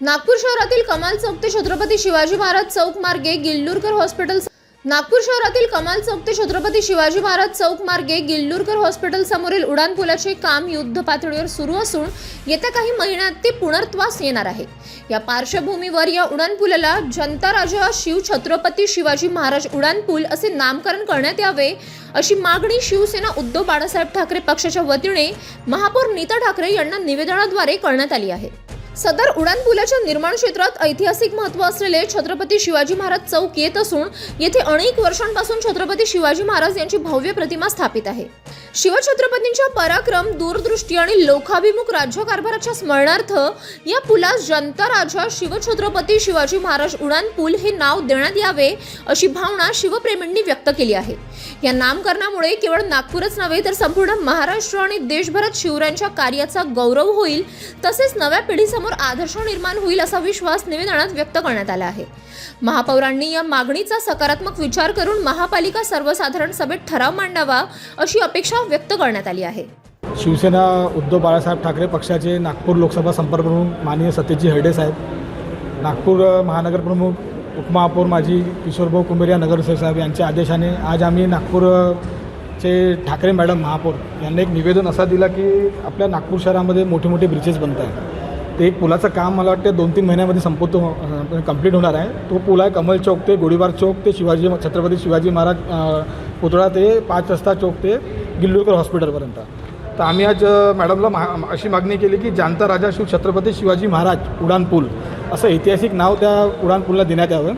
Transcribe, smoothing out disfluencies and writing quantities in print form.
नागपूर शहरातील कमाल चौक ते छत्रपती शिवाजी महाराज चौक मार्गे गिल्लुरकर हॉस्पिटल नागपूर शहरातील कमाल चौक ते छत्रपती शिवाजी महाराज चौक मार्गे गिल्लुरकर हॉस्पिटल समोरील उडान पुलाचे काम युद्ध पातळीवर सुरू असून येत्या काही महिन्यात ते पूर्णत्वास येणार आहे। या पार्श्वभूमीवर या उडान पुलाला जनता राजा शिव छत्रपती शिवाजी महाराज उडान पूल असे नामकरण करण्यात यावे अशी मागणी शिवसेना उद्धव बाळासाहेब ठाकरे पक्षाच्या वतीने महापौर नीता ठाकरे यांना निवेदनाद्वारे करण्यात आली आहे। सदर उडान पुलाच्या निर्माण क्षेत्रात ऐतिहासिक महत्त्व असलेले छत्रपती शिवाजी महाराज चौक येत असून येथे अनेक वर्षांपासून छत्रपती शिवाजी महाराज यांची भव्य प्रतिमा स्थापित आहे। शिवछत्रपतींच्या पराक्रम, दूरदृष्टी आणि लोकाभिमुख राज्यकारभाराच्या स्मरणार्थ या पुलास जनता राजा शिवछत्रपती शिवाजी महाराज उडान पूल हे नाव देण्यात यावे अशी भावना शिवप्रेमींनी व्यक्त केली आहे। या नामकरणामुळे केवळ नागपूरच नव्हे तर संपूर्ण महाराष्ट्र आणि देशभरात शिवरायांच्या कार्याचा गौरव होईल, तसेच नव्या पिढीसमोर आदर्श निर्माण होईल असा विश्वास निवेदनात व्यक्त करण्यात आला आहे। महापौरांनी या मागणीचा सकारात्मक विचार करून महापालिका सर्वसाधारण सभेत ठराव मांडावा अशी अपेक्षा व्यक्त करण्यात आली आहे। शिवसेना उद्धव बाळासाहेब ठाकरे पक्षाचे नागपूर लोकसभा संपर्क प्रमुख माननीय सतीश हरडे साहेब, नागपूर महानगर प्रमुख उपमहापौर माजी किशोरभाऊ कुंभेरिया नगरसेवक साहेब यांच्या आदेशाने आज आम्ही नागपूरचे ठाकरे मॅडम महापौर यांना एक निवेदन असा दिला की आपल्या नागपूर शहरामध्ये मोठे मोठे ब्रिजेस बनत आहेत। ते एक पुलाचं काम मला वाटतं 2-3 महिन्यामध्ये कंप्लीट होणार आहे। तो पूल आहे कमल चौक ते गोळीबार चौक ते छत्रपती शिवाजी महाराज पुतळा ते 5 रस्ता चौक ते गिल्लुरकर हॉस्पिटलपर्यंत। तर आम्ही आज मॅडमला अशी मागणी केली की जनता राजा शिव छत्रपती शिवाजी महाराज उडान पूल असं ऐतिहासिक नाव त्या उडान पूलला देण्यात यावं।